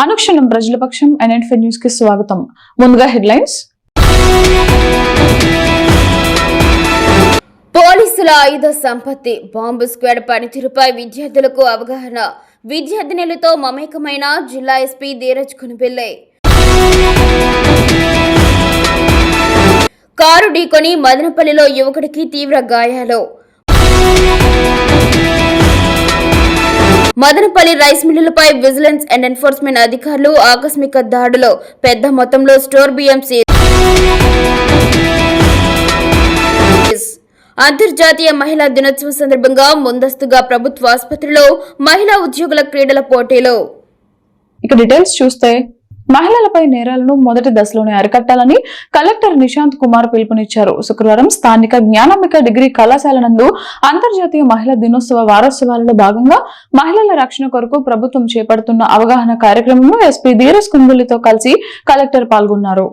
అనుక్షణం ప్రజల పక్షం NN4 news కి స్వాగతం. ముందుగా హెడ్లైన్స్. పోలీసుల ఆయుధ సంపత్తి, బాంబు స్క్వాడ్ పనితీరుపై విద్యార్థులకు అవగాహన. విద్యార్థినులతో మమేకమైన జిల్లా ఎస్పీ ధీరజ్ కునిపిల్లే. కారు ఢీకొని మదనపల్లిలో యువకుడికి తీవ్ర గాయాలు. మదనపల్లి రైస్ మిల్లులపై విజిలెన్స్ అండ్ ఎన్ఫోర్స్మెంట్ అధికారులు ఆకస్మిక దాడులు. పెద్ద మొత్తంలో స్టోర్ బియ్యం సీజ్. అంతర్జాతీయ మహిళా దినోత్సవం సందర్భంగా ముందస్తుగా ప్రభుత్వ ఆసుపత్రిలో మహిళా ఉద్యోగుల క్రీడల పోటీలు. ఇక డీటెయిల్స్ చూస్తే, మహిళలపై నేరాలను మొదటి దశలోనే అరికట్టాలని కలెక్టర్ నిశాంత్ కుమార్ పిలుపునిచ్చారు. శుక్రవారం స్థానిక జ్ఞానాంబిక డిగ్రీ కళాశాల నందు అంతర్జాతీయ మహిళా దినోత్సవ వారోత్సవాలలో భాగంగా మహిళల రక్షణ కొరకు ప్రభుత్వం చేపడుతున్న అవగాహన కార్యక్రమంలో ఎస్పీ ధీరజ్ కునిపిల్లేతో కలిసి కలెక్టర్ పాల్గొన్నారు.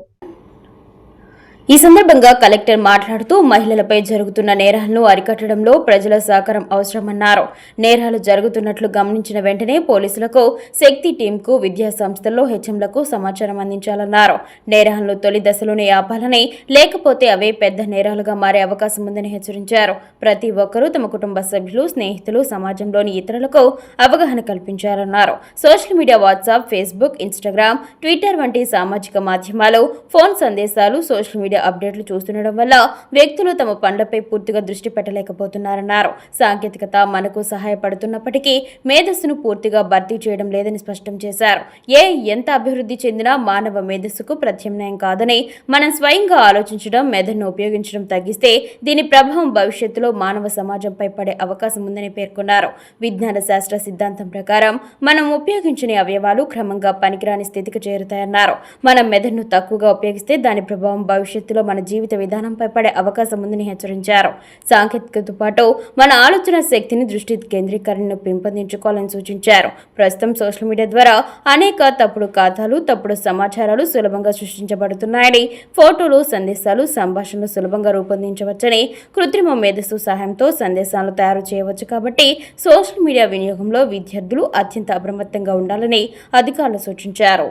ఈ సందర్భంగా కలెక్టర్ మాట్లాడుతూ మహిళలపై జరుగుతున్న నేరాలను అరికట్టడంలో ప్రజల సహకారం అవసరమన్నారు. నేరాలు జరుగుతున్నట్లు గమనించిన వెంటనే పోలీసులకు, శక్తి టీంకు, విద్యా సంస్థల్లో హెచ్ఎంలకు సమాచారం అందించాలన్నారు. నేరాలను తొలి దశలోనే ఆపాలని, లేకపోతే అవే పెద్ద నేరాలుగా మారే అవకాశం ఉందని హెచ్చరించారు. ప్రతి ఒక్కరూ తమ కుటుంబ సభ్యులు, స్నేహితులు, సమాజంలోని ఇతరులకు అవగాహన కల్పించాలన్నారు. Social media, WhatsApp, Facebook, Instagram, Twitter వంటి సామాజిక మాధ్యమాలు, ఫోన్ సందేశాలు, సోషల్ మీడియా అప్డేట్లు చూస్తుండడం వల్ల వ్యక్తులు తమ పనులపై పూర్తిగా దృష్టి పెట్టలేకపోతున్నారన్నారు. సాంకేతికత మనకు సహాయపడుతున్నప్పటికీ మేధస్సును పూర్తిగా భర్తీ చేయడం లేదని స్పష్టం చేశారు. ఎంత అభివృద్ధి చెందినా మానవ మేధస్సుకు ప్రత్యామ్నాయం కాదని, మనం స్వయంగా ఆలోచించడం, మెదడును ఉపయోగించడం తగ్గిస్తే దీని ప్రభావం భవిష్యత్తులో మానవ సమాజంపై పడే అవకాశం ఉందని పేర్కొన్నారు. విజ్ఞాన శాస్త్ర సిద్ధాంతం ప్రకారం మనం ఉపయోగించని అవయవాలు క్రమంగా పనికిరాని స్థితికి చేరుతాయన్నారు. మనం మెదడును తక్కువగా ఉపయోగిస్తే దాని ప్రభావం భవిష్యత్తులో మన జీవిత విధానంపై పడే అవకాశం ఉందని హెచ్చరించారు. సాంకేతికతతో పాటు మన ఆలోచన శక్తిని, దృష్టి కేంద్రీకరణను పెంపొందించుకోవాలని సూచించారు. ప్రస్తుతం సోషల్ మీడియా ద్వారా అనేక తప్పుడు ఖాతాలు, తప్పుడు సమాచారాలు సులభంగా సృష్టించబడుతున్నాయని, ఫోటోలు, సందేశాలు, సంభాషణలు సులభంగా రూపొందించవచ్చని, కృత్రిమ మేధస్సు సహాయంతో సందేశాలను తయారు చేయవచ్చు. కాబట్టి సోషల్ మీడియా వినియోగంలో విద్యార్థులు అత్యంత అప్రమత్తంగా ఉండాలని అధికారులు సూచించారు.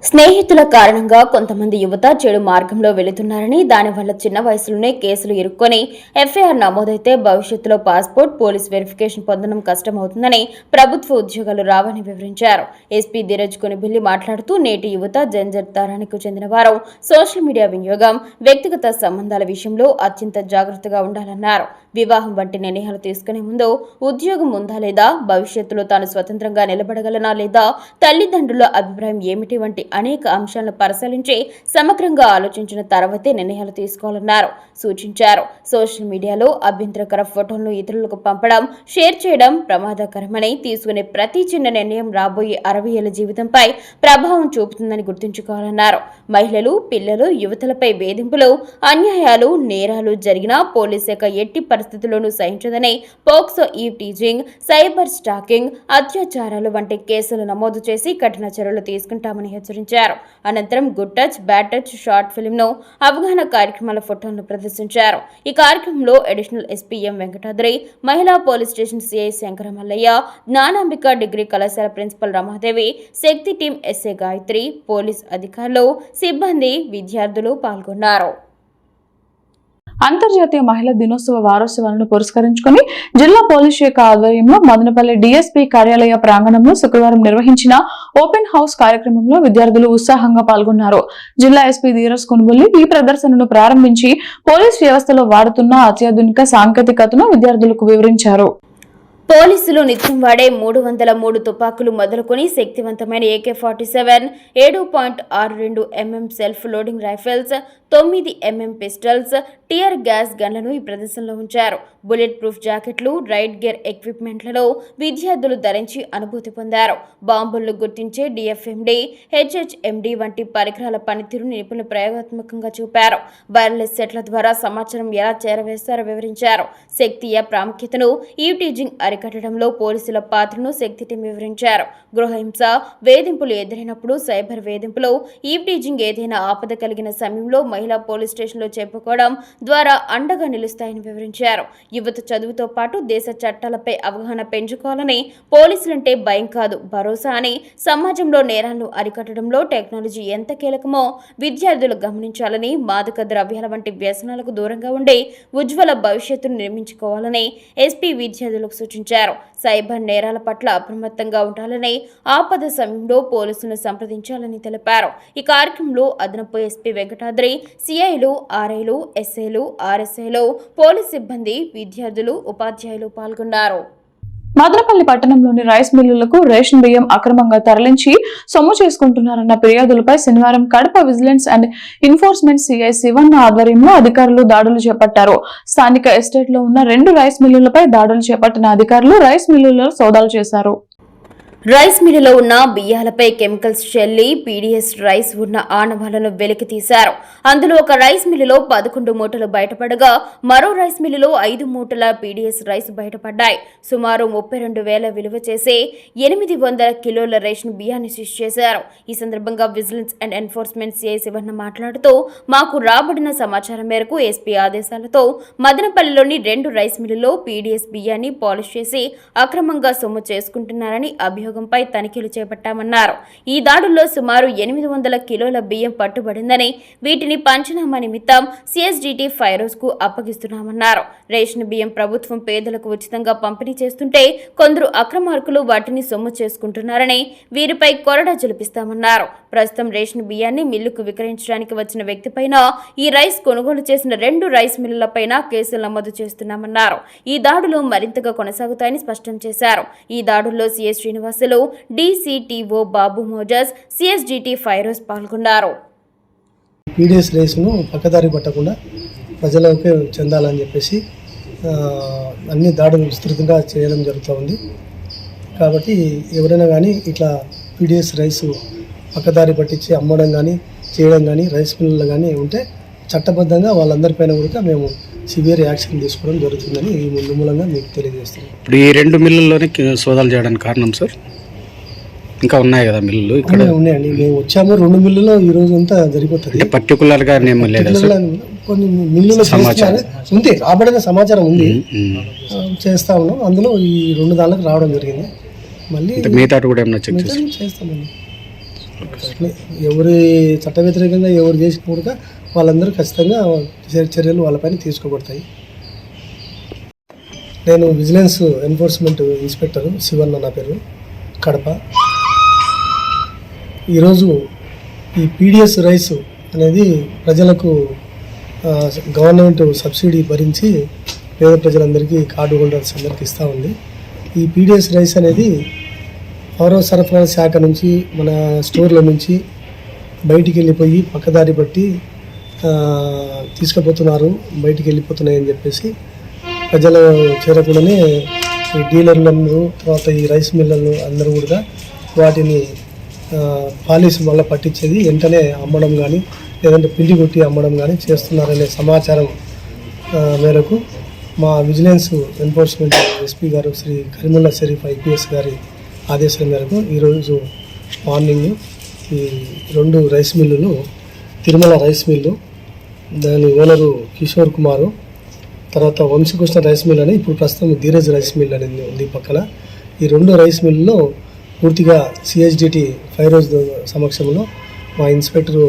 స్నేహితుల కారణంగా కొంతమంది యువత చెడు మార్గంలో వెళుతున్నారని, దానివల్ల చిన్న వయసులోనే కేసులు ఇరుక్కొని ఎఫ్ఐఆర్ నమోదైతే భవిష్యత్తులో పాస్పోర్ట్, పోలీస్ వెరిఫికేషన్ పొందడం కష్టమవుతుందని ప్రభుత్వ ఉద్యోగాలు రావని వివరించారు. ఎస్పీ ధీరజ్ కునిపిల్లే మాట్లాడుతూ, నేటి యువత జెన్జెడ్ తరానికి చెందిన వారు సోషల్ మీడియా వినియోగం, వ్యక్తిగత సంబంధాల విషయంలో అత్యంత జాగ్రత్తగా ఉండాలన్నారు. వివాహం వంటి నిర్ణయాలు తీసుకునే ముందు ఉద్యోగం ఉందా లేదా, భవిష్యత్తులో తాను స్వతంత్రంగా నిలబడగలనా లేదా, తల్లిదండ్రుల అభిప్రాయం ఏమిటి వంటి అనేక అంశాలను పరిశీలించి సమగ్రంగా ఆలోచించిన తర్వాతే నిర్ణయాలు తీసుకోవాలన్నారు, సూచించారు. సోషల్ మీడియాలో అభ్యంతరకర ఫోటోలను ఇతరులకు పంపడం, షేర్ చేయడం ప్రమాదకరమని, తీసుకునే ప్రతి చిన్న నిర్ణయం రాబోయే 60 ఏళ్ల జీవితంపై ప్రభావం చూపుతుందని గుర్తుంచుకోవాలన్నారు. మహిళలు, పిల్లలు, యువతలపై వేధింపులు, అన్యాయాలు, నేరాలు జరిగినా పోలీస్ శాఖ ఎట్టి పరిస్థితుల్లోనూ సహించదని, POCSO, eve teasing, cyber stalking, అత్యాచారాలు వంటి కేసులు నమోదు చేసి కఠిన చర్యలు తీసుకుంటామని హెచ్చరించారు. అనంతరం good touch, bad touch short film ను, అవగాహన కార్యక్రమాల ఫోటోలను ప్రదర్శించారు. ఈ కార్యక్రమంలో అడిషనల్ ఎస్పీ ఎం వెంకటాద్రి, మహిళా police station CI Shankaramallayya, Jnanambika degree కళాశాల principal Ramadevi, Shakti team SA Gayatri, police అధికారులు, సిబ్బంది, విద్యార్థులు పాల్గొన్నారు. అంతర్జాతీయ మహిళా దినోత్సవ వారోత్సవాలను పురస్కరించుకుని జిల్లా పోలీస్ శాఖ ఆధ్వర్యంలో మదనపల్లి డీఎస్పీ కార్యాలయ ప్రాంగణంలో శుక్రవారం నిర్వహించిన ఓపెన్ హౌస్ కార్యక్రమంలో విద్యార్థులు ఉత్సాహంగా పాల్గొన్నారు. జిల్లా ఎస్పీ ధీరజ్ కునిపిల్లే ఈ ప్రదర్శనను ప్రారంభించి పోలీస్ వ్యవస్థలో వాడుతున్న అత్యాధునిక సాంకేతికతను విద్యార్థులకు వివరించారు. పోలీసులు నిత్యం వాడే 303 తుపాకులు మొదలుకొని శక్తివంతమైన AK-47, 7.62 mm self loading rifles, 9 mm పిస్టల్స్, టియర్ గ్యాస్ గన్లను ఈ ప్రదర్శనలో ఉంచారు. బుల్లెట్ ప్రూఫ్ జాకెట్లు, రైడ్ గేర్ ఎక్విప్మెంట్లలో విద్యార్థులు ధరించి అనుభూతి పొందారు. బాంబులను గుర్తించే DFMD, HHMD వంటి పరికరాల పనితీరును నిపుణులు ప్రయోగాత్మకంగా చూపారు. వైర్లెస్ సెట్ల ద్వారా సమాచారం ఎలా చేరవేస్తారో వివరించారు. శక్తియ ప్రాముఖ్యతను, ఈవ్ టీజింగ్ అరికట్టడంలో పోలీసుల పాత్రను శక్తి టీం వివరించారు. గృహహింస, వేధింపులు ఎదురైనప్పుడు, సైబర్ వేధింపులు, ఈవ్టీజింగ్, ఏదైనా ఆపద కలిగిన సమయంలో మహిళా పోలీస్ స్టేషన్లో చెప్పుకోవడం ద్వారా అండగా నిలుస్తాయని వివరించారు. యువత చదువుతో పాటు దేశ చట్టాలపై అవగాహన పెంచుకోవాలని, పోలీసులంటే భయం కాదు భరోసా అని, సమాజంలో నేరాలను అరికట్టడంలో టెక్నాలజీ ఎంత కీలకమో విద్యార్థులు గమనించాలని, మాదక ద్రవ్యాల వంటి వ్యసనాలకు దూరంగా ఉండి ఉజ్వల భవిష్యత్తును నిర్మించుకోవాలని ఎస్పీ విద్యార్థులకు సూచించారు. సైబర్ నేరాల పట్ల అప్రమత్తంగా ఉండాలని, ఆపద సమయంలో పోలీసులను సంప్రదించాలని తెలిపారు. ఈ కార్యక్రమంలో అదనపు ఎస్పీ వెంకటాద్రి, సిఐలు, ఆర్ఐలు, ఎస్ఐలు, ఆర్ఎస్ఐలు, పోలీస్ సిబ్బంది, విద్యార్థులు, ఉపాధ్యాయులు పాల్గొన్నారు. మదనపల్లి పట్టణంలోని రైస్ మిల్లులకు రేషన్ బియ్యం అక్రమంగా తరలించి సొమ్ము చేసుకుంటున్నారన్న ఫిర్యాదులపై శనివారం Kadapa vigilance and enforcement CI Sivanna ఆధ్వర్యంలో అధికారులు దాడులు చేపట్టారు. స్థానిక ఎస్టేట్ లో ఉన్న 2 రైస్ మిల్లులపై దాడులు చేపట్టిన అధికారులు రైస్ మిల్లులలో సోదాలు చేశారు. రైస్ మిల్లులో ఉన్న బియ్యాలపై కెమికల్స్ చల్లి పీడీఎస్ రైస్ ఉన్న ఆనవాళ్లను వెలికి తీశారు. అందులో ఒక రైస్ మిల్లులో 11 మూటలు బయటపడగా మరో రైస్ మిల్లులో 5 మూటల పీడీఎస్ రైస్ బయటపడ్డాయి. సుమారు 32,000 విలువ చేసే 800 కిలోల రేషన్ బియ్యాన్ని సీజ్ చేశారు. ఈ సందర్భంగా vigilance and enforcement CI Sivanna మాట్లాడుతూ, మాకు రాబడిన సమాచారం మేరకు ఎస్పీ ఆదేశాలతో మదనపల్లిలోని 2 రైస్ మిల్లుల్లో పీడీఎస్ బియ్యాన్ని పాలిష్ చేసి అక్రమంగా సొమ్ము చేసుకుంటున్నారని అభియోగంపై తనిఖీలు చేపట్టామన్నారు. ఈ దాడుల్లో సుమారు 800 కిలోల బియ్యం పట్టుబడిందని, వీటిని పంచనామా నిమిత్తం సిఎస్డిటి ఫైరోజ్ కు అప్పగిస్తున్నామన్నారు. రేషన్ బియ్యం ప్రభుత్వం పేదలకు ఉచితంగా పంపిణీ చేస్తుంటే కొందరు అక్రమార్కులు వాటిని సొమ్ము చేసుకుంటున్నారని, వీరిపై కొరడా జలిపిస్తామన్నారు. ప్రస్తుతం రేషన్ బియ్యాన్ని మిల్లుకు విక్రయించడానికి వచ్చిన వ్యక్తిపైన, ఈ రైస్ కొనుగోలు చేసిన 2 రైస్ మిల్లులపైన కేసులు నమోదు చేస్తున్నామన్నారు. ఈ దాడులు మరింతగా కొనసాగుతాయని స్పష్టం చేశారు. ఈ దాడుల్లో సిఎస్ శ్రీనివాసులు, డిసిటిఓ బాబు మోజస్, సిఎస్డిటి ఫైరోజ్ పాల్గొన్నారు. పీడీఎస్ రేసును పక్కదారి పట్టకుండా ప్రజలకు చెందాలని చెప్పేసి అన్ని దాడులు విస్తృతంగా చేయడం జరుగుతూ ఉంది. కాబట్టి ఎవరైనా కానీ ఇట్లా పీడీఎస్ రైసు పక్కదారి పట్టించి అమ్మడం కానీ చేయడం కానీ రైస్ మిల్లులు కానీ ఉంటే చట్టబద్ధంగా వాళ్ళందరిపైన కూడా మేము సివియర్ యాక్షన్ తీసుకోవడం జరుగుతుందని ఈ ముందు మూలంగా మీకు తెలియజేస్తున్నాం. ఇప్పుడు ఈ 2 మిల్లుల్లోనే సోదాలు చేయడానికి కారణం సార్, ఇంకా ఉన్నాయి కదా మిల్లులు ఇక్కడ? ఉన్నాయండి, మేము వచ్చాము 2 మిల్లులో ఈ రోజు అంతా జరిగిపోతుంది. పర్టికులర్గా కొన్ని మిల్లులు ఉంది, రాబడిన సమాచారం ఉంది, చేస్తా ఉన్నాం. అందులో ఈ 2 దానికి రావడం జరిగింది. మళ్ళీ మిగతా కూడా ఏమన్నా చెక్ చేస్తామండి. ఎవరి చట్ట వ్యతిరేకంగా ఎవరు చేసిన కూడా వాళ్ళందరూ ఖచ్చితంగా చర్యలు వాళ్ళపైన తీసుకోబడతాయి. నేను విజిలెన్స్ ఎన్ఫోర్స్మెంట్ ఇన్స్పెక్టర్ శివన్న నా పేరు, కడప. ఈరోజు ఈ పీడీఎస్ రైస్ అనేది ప్రజలకు గవర్నమెంట్ సబ్సిడీ భరించి పేద ప్రజలందరికీ, కార్డు హోల్డర్స్ అందరికీ ఇస్తూ ఉంది. ఈ పీడీఎస్ రైస్ అనేది పౌర సరఫరా శాఖ నుంచి, మన స్టోర్ల నుంచి బయటికి వెళ్ళిపోయి పక్కదారి బట్టి తీసుకుపోతున్నారు, బయటికి వెళ్ళిపోతున్నాయని చెప్పేసి ప్రజలు చేరకుండానే ఈ డీలర్లను, తర్వాత ఈ రైస్ మిల్లర్లు అందరూ కూడా వాటిని పాలిస్ వల్ల పట్టించేది వెంటనే అమ్మడం కానీ లేదంటే పిండి కొట్టి అమ్మడం కానీ చేస్తున్నారనే సమాచారం మేరకు మా విజిలెన్స్ ఎన్ఫోర్స్మెంట్ ఎస్పీ గారు శ్రీ కరీముల్లా షరీఫ్ ఐపీఎస్ గారి ఆదేశాల మేరకు ఈరోజు మార్నింగ్ ఈ 2 రైస్ మిల్లులు, తిరుమల రైస్ మిల్లు, దాని ఓనరు కిషోర్ కుమారు, తర్వాత వంశకృష్ణ రైస్ మిల్ అని ఇప్పుడు ప్రస్తుతం ధీరజ్ రైస్ మిల్ అనేది ఉంది పక్కన. ఈ 2 రైస్ మిల్లులో పూర్తిగా సిఎస్డిటి ఫైరోజ్ సమక్షంలో మా ఇన్స్పెక్టర్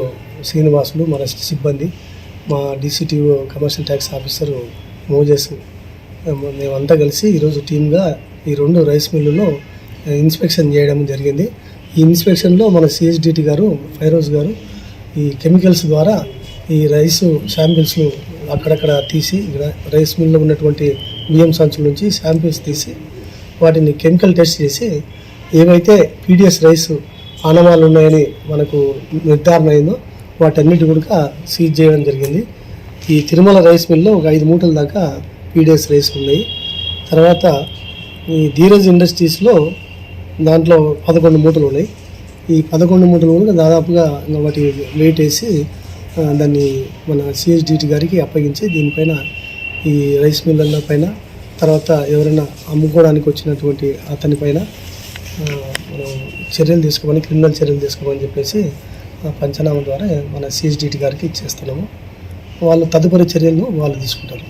శ్రీనివాసులు, మన సిబ్బంది, మా డిసిటిఓ కమర్షియల్ ట్యాక్స్ ఆఫీసరు మోజెస్, మేమంతా కలిసి ఈరోజు టీమ్గా ఈ 2 రైస్ మిల్లులో ఇన్స్పెక్షన్ చేయడం జరిగింది. ఈ ఇన్స్పెక్షన్లో మన సిఎస్డిటి గారు ఫైరోజ్ గారు ఈ కెమికల్స్ ద్వారా ఈ రైస్ శాంపిల్స్ను అక్కడక్కడ తీసి, రైస్ మిల్లో ఉన్నటువంటి బియ్యం సంచుల నుంచి శాంపిల్స్ తీసి వాటిని కెమికల్ టెస్ట్ చేసి ఏవైతే పీడీఎస్ రైస్ ఆనవాళ్ళు ఉన్నాయని మనకు నిర్ధారణ అయిందో వాటన్నిటి కూడా సీజ్ చేయడం జరిగింది. ఈ తిరుమల రైస్ మిల్లో ఒక 5 మూటల దాకా పీడీఎస్ రైస్ ఉన్నాయి. తర్వాత ఈ ధీరజ్ ఇండస్ట్రీస్లో దాంట్లో 11 మూటలు ఉన్నాయి. ఈ 11 మూటలు కూడా దాదాపుగా వాటి వెయిట్ వేసి దాన్ని మన సిఎస్డిటి గారికి అప్పగించి దీనిపైన ఈ రైస్ మిల్లర్ల పైన, తర్వాత ఎవరైనా అమ్ముకోవడానికి వచ్చినటువంటి అతని పైన మనం చర్యలు తీసుకోమని, క్రిమినల్ చర్యలు తీసుకోమని చెప్పేసి పంచనామా ద్వారా మన సిఎస్డిటి గారికి ఇచ్చేస్తున్నాము. వాళ్ళు తదుపరి చర్యలను వాళ్ళు తీసుకుంటారు.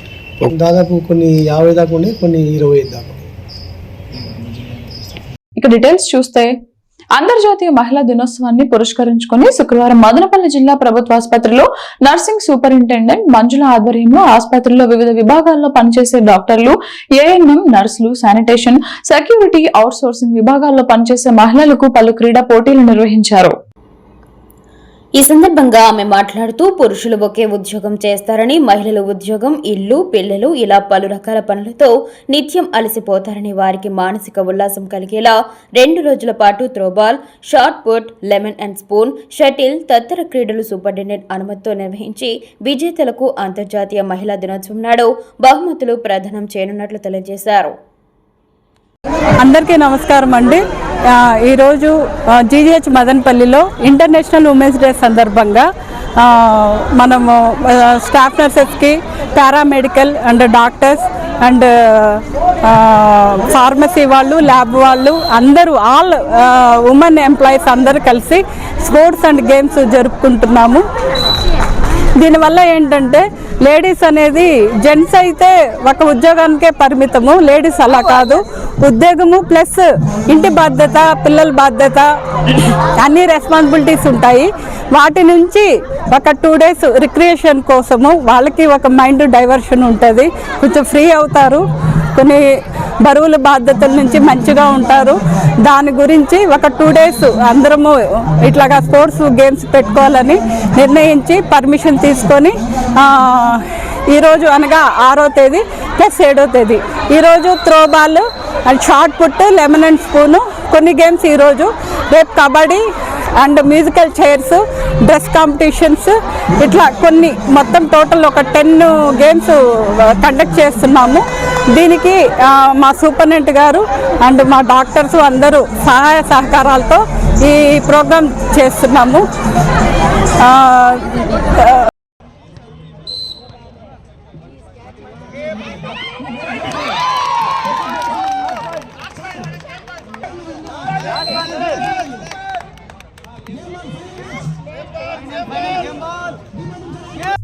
దాదాపు కొన్ని 50 దాకా ఉన్నాయి, కొన్ని 25 దాకా ఉన్నాయి. ఇక డీటెయిల్స్ చూస్తే అంతర్జాతీయ మహిళా దినోత్సవాన్ని పురస్కరించుకుని శుక్రవారం మదనపల్లి జిల్లా ప్రభుత్వ ఆసుపత్రిలో నర్సింగ్ సూపరింటెండెంట్ మంజుల ఆధ్వర్యంలో ఆసుపత్రిలో వివిధ విభాగాల్లో పనిచేసే డాక్టర్లు, ఏఎన్ఎం, నర్సులు, శానిటేషన్, సెక్యూరిటీ, అవుట్సోర్సింగ్ విభాగాల్లో పనిచేసే మహిళలకు పలు క్రీడా పోటీలు నిర్వహించారు. ఈ సందర్భంగా ఆమె మాట్లాడుతూ పురుషులు ఒకే ఉద్యోగం చేస్తారని, మహిళలు ఉద్యోగం, ఇల్లు, పిల్లలు ఇలా పలు రకాల పనులతో నిత్యం అలసిపోతారని, వారికి మానసిక ఉల్లాసం కలిగేలా 2 రోజుల పాటు throwball, shot put, lemon and spoon, shuttle తదితర క్రీడలు సూపరింటెండెంట్ అనుమతితో నిర్వహించి విజేతలకు అంతర్జాతీయ మహిళా దినోత్సవం నాడు బహుమతులు ప్రదానం చేయనున్నట్లు తెలియజేశారు. అందరికీ నమస్కారం అండి. ఈరోజు జీజీహెచ్ మదనపల్లిలో ఇంటర్నేషనల్ ఉమెన్స్ డే సందర్భంగా మనము స్టాఫ్ నర్సెస్కి, paramedical and doctors and pharmacy వాళ్ళు, ల్యాబ్ వాళ్ళు అందరూ ఆల్ ఉమెన్ ఎంప్లాయీస్ అందరూ కలిసి స్పోర్ట్స్ అండ్ గేమ్స్ జరుపుకుంటున్నాము. దీనివల్ల ఏంటంటే లేడీస్ అనేది, జెంట్స్ అయితే ఒక ఉద్యోగానికే పరిమితము, లేడీస్ అలా కాదు. ఉద్యోగము ప్లస్ ఇంటి బాధ్యత, పిల్లల బాధ్యత, అన్ని రెస్పాన్సిబిలిటీస్ ఉంటాయి. వాటి నుంచి ఒక 2 days రిక్రియేషన్ కోసము వాళ్ళకి ఒక మైండ్ డైవర్షన్ ఉంటుంది, కొంచెం ఫ్రీ అవుతారు, కొన్ని బరువుల బాధ్యతల నుంచి మంచిగా ఉంటారు. దాని గురించి ఒక 2 days అందరము ఇట్లాగా స్పోర్ట్స్ గేమ్స్ పెట్టుకోవాలని నిర్ణయించి పర్మిషన్ తీసుకొని ఈరోజు అనగా 6వ తేదీ ప్లస్ 7వ తేదీ ఈరోజు throwball and shot put, lemon and spoon కొన్ని గేమ్స్ ఈరోజు, రేపు kabaddi and musical chairs, dress competitions, ఇట్లా కొన్ని మొత్తం టోటల్ ఒక 10 గేమ్స్ కండక్ట్ చేస్తున్నాము. దీనికి మా సూపరింటెండెంట్ గారు అండ్ మా డాక్టర్స్ అందరూ సహాయ సహకారాలతో ఈ ప్రోగ్రాం చేస్తున్నాము.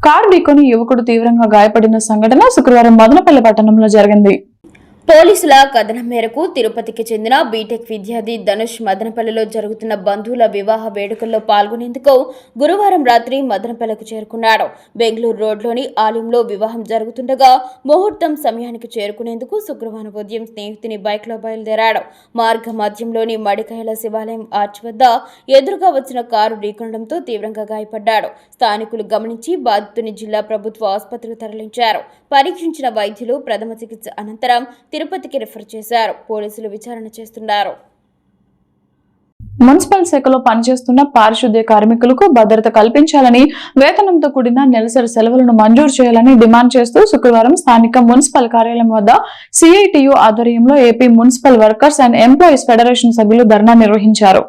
కారు ఢీకొని యువకుడు తీవ్రంగా గాయపడిన సంఘటన శుక్రవారం మదనపల్లి పట్టణంలో జరిగింది. పోలీసుల కథనం మేరకు తిరుపతికి చెందిన బీటెక్ విద్యార్థి ధనుష్ మదనపల్లిలో జరుగుతున్న బంధువుల వివాహ వేడుకల్లో పాల్గొనేందుకు గురువారం రాత్రి మదనపల్లికి చేరుకున్నాడు. బెంగళూరు రోడ్లోని ఆలయంలో వివాహం జరుగుతుండగా ముహూర్తం సమయానికి చేరుకునేందుకు శుక్రవారం ఉదయం స్నేహితుని బైక్లో బయలుదేరాడు. మార్గ మధ్యంలోని మడికాయల శివాలయం ఆర్చ్ వద్ద ఎదురుగా వచ్చిన కారు ఢీకొనడంతో తీవ్రంగా గాయపడ్డాడు. స్థానికులు గమనించి బాధితుని జిల్లా ప్రభుత్వ ఆసుపత్రికి తరలించారు. పరీక్షించిన వైద్యులు ప్రథమ చికిత్స అనంతరం తిరుపతికి రిఫర్ చేశారు. పోలీసులు విచారణ చేస్తున్నారు. మున్సిపల్ శాఖలో పనిచేస్తున్న పారిశుద్ధ్య కార్మికులకు భద్రత కల్పించాలని, వేతనంతో కూడిన నెలసరి సెలవులను మంజూరు చేయాలని డిమాండ్ చేస్తూ శుక్రవారం స్థానిక మున్సిపల్ కార్యాలయం వద్ద సిఐటియు ఆధ్వర్యంలో AP municipal workers and employees federation సభ్యులు ధర్నా నిర్వహించారు.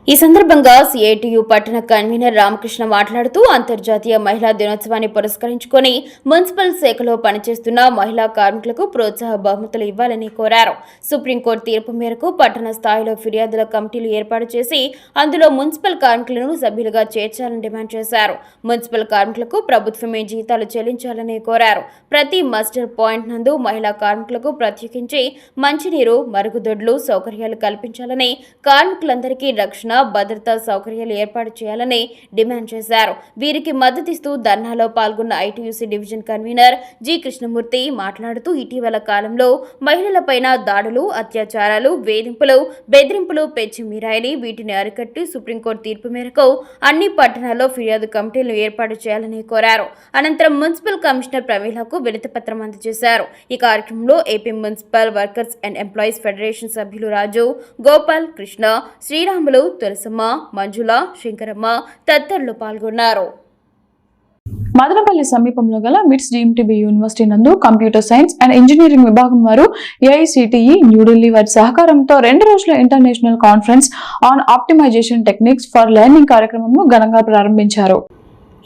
ఈ సందర్భంగా సిఐటియు పట్టణ కన్వీనర్ రామకృష్ణ మాట్లాడుతూ అంతర్జాతీయ మహిళా దినోత్సవాన్ని పురస్కరించుకొని మున్సిపల్ శాఖలో పనిచేస్తున్న మహిళా కార్మికులకు ప్రోత్సాహ బహుమతులు ఇవ్వాలని కోరారు. సుప్రీంకోర్టు తీర్పు మేరకు పట్టణ స్థాయిలో ఫిర్యాదుల కమిటీలు ఏర్పాటు చేసి అందులో మున్సిపల్ కార్మికులను సభ్యులుగా చేర్చాలని డిమాండ్ చేశారు. మున్సిపల్ కార్మికులకు ప్రభుత్వమే జీతాలు చెల్లించాలని కోరారు. ప్రతి మస్టర్ పాయింట్ నందు మహిళా కార్మికులకు ప్రత్యేకించి మంచినీరు, మరుగుదొడ్లు సౌకర్యాలు కల్పించాలని, కార్మికులందరికీ రక్షణ, భద్రతా సౌకర్యాలు ఏర్పాటు చేయాలని డిమాండ్ చేశారు. వీరికి మద్దతిస్తూ ధర్నాలో పాల్గొన్న ITUC division convener G Krishnamurthy మాట్లాడుతూ ఇటీవల కాలంలో మహిళలపైన దాడులు, అత్యాచారాలు, వేధింపులు, బెదిరింపులు పెంచి మీరాయని, వీటిని అరికట్టి సుప్రీంకోర్టు తీర్పు మేరకు అన్ని పట్టణాల్లో ఫిర్యాదు కమిటీలను ఏర్పాటు చేయాలని కోరారు. అనంతరం మున్సిపల్ కమిషనర్ ప్రమీలకు వినతి పత్రం అందజేశారు. ఈ కార్యక్రమంలో AP municipal workers and employees federation సభ్యులు రాజు, గోపాల్, కృష్ణ, శ్రీరాములు, తులసమ్మ, మంజుల, శంకరమ్మ తదితరులు పాల్గొన్నారు. మదనపల్లి సమీపంలో గల మిట్స్ జీఎంటీబీ యూనివర్సిటీ నందు కంప్యూటర్ సైన్స్ అండ్ ఇంజనీరింగ్ విభాగం వారు ఏఐసిటిఈ న్యూఢిల్లీ వారి సహకారంతో 2 రోజుల international conference on optimization techniques for learning కార్యక్రమంను ఘనంగా ప్రారంభించారు.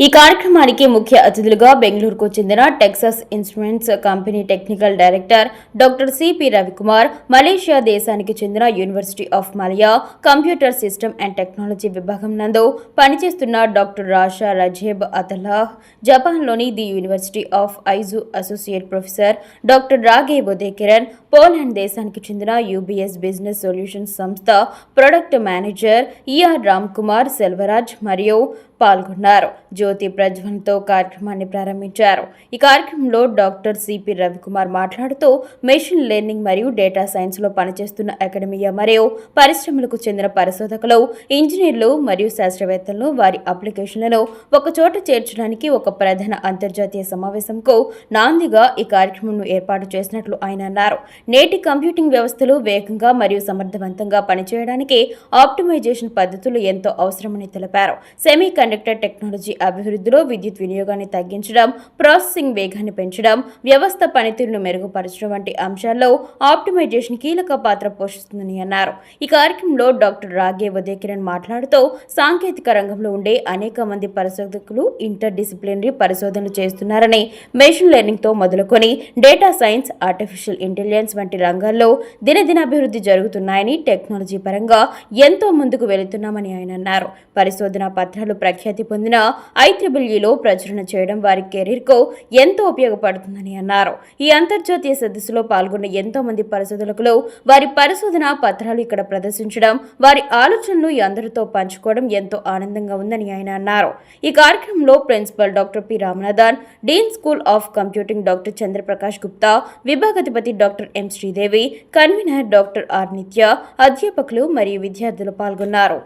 ఈ కార్యక్రమానికి ముఖ్య అతిథులుగా బెంగళూరుకు చెందిన Texas Instruments company technical director doctor CP Ravikumar, Malaysia దేశానికి చెందిన university of Malaya computer system and technology విభాగం నందు పనిచేస్తున్న డాక్టర్ రాషా రజేబ్ అతలాహ్, జపాన్లోని the university of Aizu associate professor doctor Rage బొదేకిరణ్, Poland దేశానికి చెందిన యూబీఎస్ బిజినెస్ సొల్యూషన్స్ సంస్థ product manager E R Ram Kumar Selvaraj మరియు పాల్గొన్నారు. జ్యోతి ప్రజ్వలనతో కార్యక్రమాన్ని ప్రారంభించారు. ఈ కార్యక్రమంలో డాక్టర్ సిపి రవికుమార్ మాట్లాడుతూ మెషిన్ లెర్నింగ్ మరియు డేటా సైన్స్ లో పనిచేస్తున్న అకాడమియా మరియు పరిశ్రమలకు చెందిన పరిశోధకులు, ఇంజనీర్లు మరియు శాస్త్రవేత్తలను వారి అప్లికేషన్లను ఒకచోట చేర్చడానికి ఒక ప్రధాన అంతర్జాతీయ సమావేశంకు నాందిగా ఈ కార్యక్రమంను ఏర్పాటు చేసినట్లు ఆయన అన్నారు. నేటి కంప్యూటింగ్ వ్యవస్థలు వేగంగా మరియు సమర్థవంతంగా పనిచేయడానికి ఆప్టిమైజేషన్ పద్ధతులు ఎంతో అవసరమని తెలిపారు. సెమీ కండక్టర్ టెక్నాలజీ అభివృద్ధిలో విద్యుత్ వినియోగాన్ని తగ్గించడం, ప్రాసెసింగ్ వేగాన్ని పెంచడం, వ్యవస్థ పనితీరును మెరుగుపరచడం వంటి అంశాల్లో ఆప్టిమైజేషన్ కీలక పాత్ర పోషిస్తుందని అన్నారు. ఈ కార్యక్రమంలో డాక్టర్ రాగే వదేకిరణ్ మాట్లాడుతూ సాంకేతిక రంగంలో ఉండే అనేక మంది పరిశోధకులు ఇంటర్ డిసిప్లినరీ పరిశోధనలు చేస్తున్నారని, మెషిన్ లెర్నింగ్ తో మొదలుకొని డేటా సైన్స్, ఆర్టిఫిషియల్ ఇంటెలిజెన్స్ వంటి రంగాల్లో దినదిన అభివృద్ధి జరుగుతున్నాయని, టెక్నాలజీ పరంగా ఎంతో ముందుకు వెళుతున్నామని ఆయన అన్నారు. పరిశోధన పత్రాలు ప్రఖ్యాతి పొందిన IEEEలో ప్రచురణ చేయడం వారి కెరీర్కు ఎంతో ఉపయోగపడుతుందని అన్నారు. ఈ అంతర్జాతీయ సదస్సులో పాల్గొన్న ఎంతో మంది పరిశోధకులు వారి పరిశోధన పత్రాలు ఇక్కడ ప్రదర్శించడం, వారి ఆలోచనలు అందరితో పంచుకోవడం ఎంతో ఆనందంగా ఉందని ఆయన అన్నారు. ఈ కార్యక్రమంలో principal doctor P Ramanathan, dean school of computing doctor Chandraprakash Gupta, విభాగాధిపతి doctor M Sridevi, convener doctor R Nitya, అధ్యాపకులు మరియు విద్యార్థులు పాల్గొన్నారు.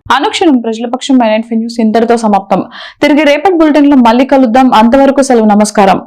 అనుక్షణం ప్రజల పక్షం న్యూస్ ఇంతటితో సమాప్తం. తిరిగి రేపటి బులెటిన్ లో మళ్ళీ కలుద్దాం. అంతవరకు సెలవు. నమస్కారం.